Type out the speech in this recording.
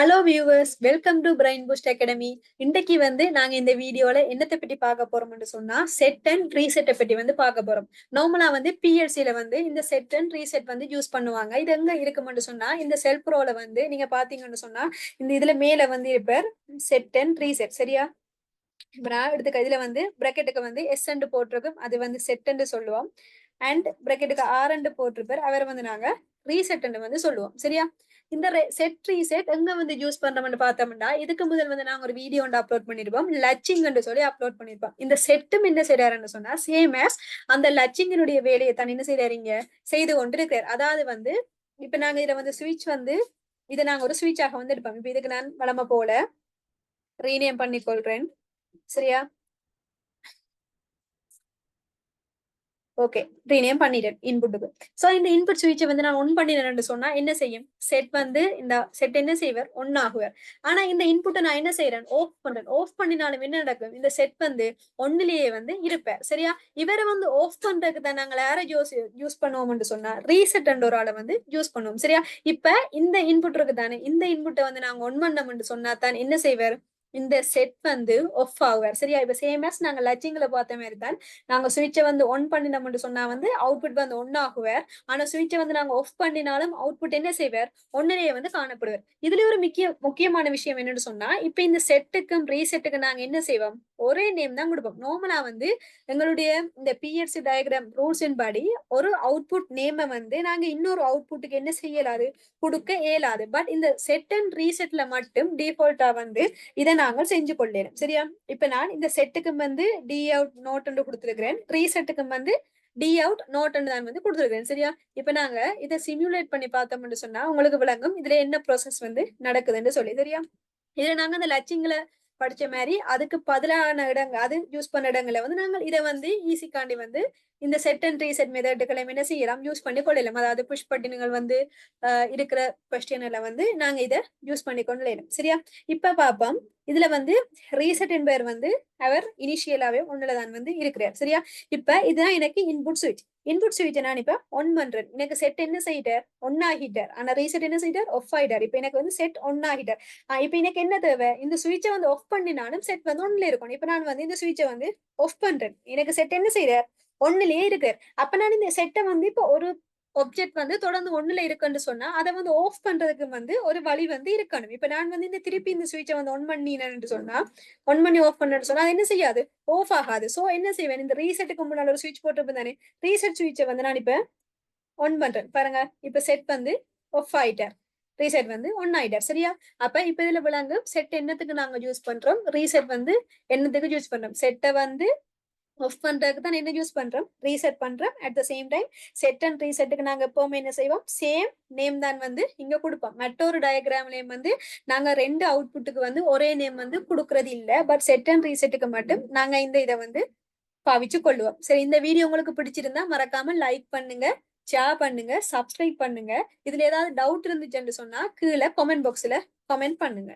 Hello viewers, welcome to brain boost academy. இன்னைக்கு நாங்க இந்த வீடியோல என்னத்தை பத்தி பார்க்க போறோம்னு சொன்னா செட் அண்ட் ரீசெட்டை பத்தி பார்க்க போறோம். நார்மலா பிஎல்சில இந்த செட் அண்ட் ரீசெட் யூஸ் பண்ணுவாங்க. இது எங்க இருக்கும்னு சொன்னா இந்த செல் ப்ரோல நீங்க பாத்தீங்கன்னு சொன்னா இந்த இதுல மேல இருப்பார் செட் அண்ட் ரீசெட். சரியா? இப்ப நான் எடுத்துக்க இதுல பிராக்கெட்டுக்கு எஸ் அண்ட் போட்டிருக்கும், அது செட் சொல்லுவோம். அண்ட் பிராக்கெட்டுக்கு ஆர் அண்ட் போட்டிருப்பார், அவரை நாங்க ரீசெட் சொல்லுவோம். சரியா? இந்த செட் ரீசெட் எங்க யூஸ் பண்றோம்னு பார்த்தோம்னா இதுக்கு முதல் நாங்க ஒரு வீடியோ அப்லோட் பண்ணிருப்போம், லட்சிங் சொல்லி அப்லோட் பண்ணிருப்போம். இந்த செட்டும் என்ன செய்யறாருன்னு சொன்னா சேம் ஆஸ் அந்த லட்சிங்கினுடைய வேலையை தான் என்ன செய்யறீங்க செய்து கொண்டு இருக்கிறார். அதாவது இப்ப நாங்க இதுல சுவிட்ச் இதை நாங்க ஒரு சுவிட்சாக எடுப்போம். இப்ப இதுக்கு நான் வளமை போல ரீநேம் பண்ணி கொள்றேன். சரியா? ஓகே, ரீநேம் பண்ணிட்டேன் இன்புட்டுக்கு. சோ இந்த இன்புட் சுவிட்சை நான் ஒன் பண்ணினேன்னு சொன்னா என்ன செய்யும்? செட் இந்த செட் என்ன செய்வார்? ஒன் ஆகுவார். ஆனா இந்த இன்புட்டை நான் என்ன செய்யறேன்? ஆஃப் பண்றேன். ஆஃப் பண்ணினாலும் என்ன நடக்கும்? இந்த செட் ஒன்னுலயே இருப்பார். சரியா? இவரை ஆஃப் பண்றதுக்கு தான் நாங்கள் யாரை யூஸ் பண்ணுவோம்னு சொன்னா ரீசெட் ஒரு ஆளை யூஸ் பண்ணுவோம். சரியா? இப்ப இந்த இன்புட் இருக்கு தானே, இந்த இன்புட்டை நாங்க ஒன் பண்ணோம்னு சொன்னா தான் என்ன செய்வார்? இந்த செட் ஆஃப் ஆகுவார். சரியா? இப்ப சேம் ஆஸ் நாங்க லட்சிங்களை பார்த்த மாதிரி தான் நாங்க சுவிட்சை ஒன் பண்ணினோம்னு சொன்னா அவுட்புட் ஒன் ஆகுவார். ஆனா சுவிட்சை நாங்க ஆஃப் பண்ணினாலும் அவுட்புட் என்ன செய்வார்? ஒன்னிலேயே காணப்படுவார். இதுல ஒரு முக்கியமான விஷயம் என்னன்னு சொன்னா இப்ப இந்த செட்டுக்கும் ரீசெட்டுக்கும் நாங்க என்ன செய்வோம்? ஒரே நேம் தான் கொடுப்போம். நார்மலா எங்களுடைய இந்த பிஎல்சி டயக்ராம் ரூல்ஸின் படி ஒரு அவுட்புட் நேமை நாங்க இன்னொரு அவுட்புட்டுக்கு என்ன செய்யலாது? கொடுக்க இயலாது. பட் இந்த செட் அண்ட் ரீசெட்ல மட்டும் டிஃபால்ட்டா இதை நாங்கள் செஞ்சு கொள்ளலாம். சரியா? இப்ப நான் இந்த செட்டுக்கு டி அவுட் நோட் கொடுத்திருக்கிறேன், ரீசெட்டுக்கு டி அவுட் நோட் தான் கொடுத்திருக்கிறேன். சரியா? இப்ப நாங்க இதை சிமுலேட் பண்ணி பார்த்தோம்னு சொன்னா உங்களுக்கு விளங்கும் இதுல என்ன ப்ராசஸ் நடக்குதுன்னு சொல்லி. சரியா? இதுல நாங்க அந்த லட்சியங்களை படிச்ச மாதிரி அதுக்கு பதிலான இடங்கள் அது யூஸ் பண்ண இடங்களை நாங்கள் இதை ஈஸிக்காண்டி இந்த செட் அண்ட் ரீசெட் மெத்தடுகளை என்ன செய்யலாம்? யூஸ் பண்ணி கொள்ளலாம். அதாவது புஷ் பட்டினுங்கள் இருக்கிற கொஸ்டின்ல நாங்க இதை யூஸ் பண்ணி கொள்ளலாம். சரியா? இப்ப பாப்போம். இதுல ரீசெட் என்பவர் அவர் இனிஷியலாவே ஒண்ணுலதான் இருக்கிறார். சரியா? இப்ப இதுதான் எனக்கு இன்புட் சுவிட்ச். இன்புட் சுவிட்சை நான் இப்ப ஒன் பண்றேன். எனக்கு செட் என்ன செய்யிட்டார்? ஒன் ஆகிட்டார். ஆனா ரீசெட் என்ன செய்யிட்டார்? ஆஃப் ஆயிட்டார். இப்ப எனக்கு செட் ஒன் ஆகிட்டார். இப்ப எனக்கு என்ன தேவை? இந்த சுவிட்சை ஆஃப் பண்ணினாலும் செட் ஒன்ல இருக்கும். இப்ப நான் இந்த சுவிட்சை ஆஃப் பண்றேன். எனக்கு செட் என்ன செய்யறார்? ஒன்னுலயே இருக்கு. அப்ப நான் இந்த செட்டை இப்ப ஒரு ஆப்ஜெக்ட் தொடர்ந்து ஒண்ணுல இருக்குன்னு சொன்னா அதை ஆஃப் பண்றதுக்கு ஒரு வழி இருக்கணும். இப்ப நான் இந்த திருப்பி இந்த சுவிட்சை ஒன் பண்ணினு சொன்னா ஒன் பண்ணி ஆஃப் பண்ணு சொன்னா அது என்ன செய்யாது? ஆஃப் ஆகாது. சோ என்ன செய்வேன்? இந்த ரீசெட்டுக்கு முன்னாடி ஒரு சுவிட்ச் போட்டிருப்பேன் தானே, ரீசெட் சுவிட்சை நான் இப்ப ஒன் பண்றேன். பாருங்க, இப்ப செட் ஆஃப் ஆயிட்டார், ரீசெட் ஒன் ஆயிட்டார். சரியா? அப்ப இப்ப இதுல விளங்கு செட் என்னத்துக்கு நாங்க யூஸ் பண்றோம், ரீசெட் என்னத்துக்கு யூஸ் பண்றோம். செட்டை ஆஃப் பண்றதுக்கு தான் என்ன யூஸ் பண்றோம்? ரீசெட் பண்றோம். At the same time set and ரீசெட்டுக்கு நாங்க எப்பவுமே என்ன செய்வோம்? சேம் நேம் தான் இங்க கொடுப்போம். மற்றொரு டயக்ராம்லயும் நாங்க ரெண்டு அவுட்புட்டுக்கு ஒரே நேம் கொடுக்கறது இல்ல. பட் செட் அண்ட் ரீசெட்டுக்கு மட்டும் நாங்க இந்த இதை பாவிச்சு கொள்ளுவோம். சரி, இந்த வீடியோ உங்களுக்கு பிடிச்சிருந்தா மறக்காம லைக் பண்ணுங்க, ஷேர் பண்ணுங்க, சப்ஸ்கிரைப் பண்ணுங்க. இதுல ஏதாவது டவுட் இருந்துச்சுன்னு சொன்னா கீழே கமெண்ட் பாக்ஸ்ல கமெண்ட் பண்ணுங்க.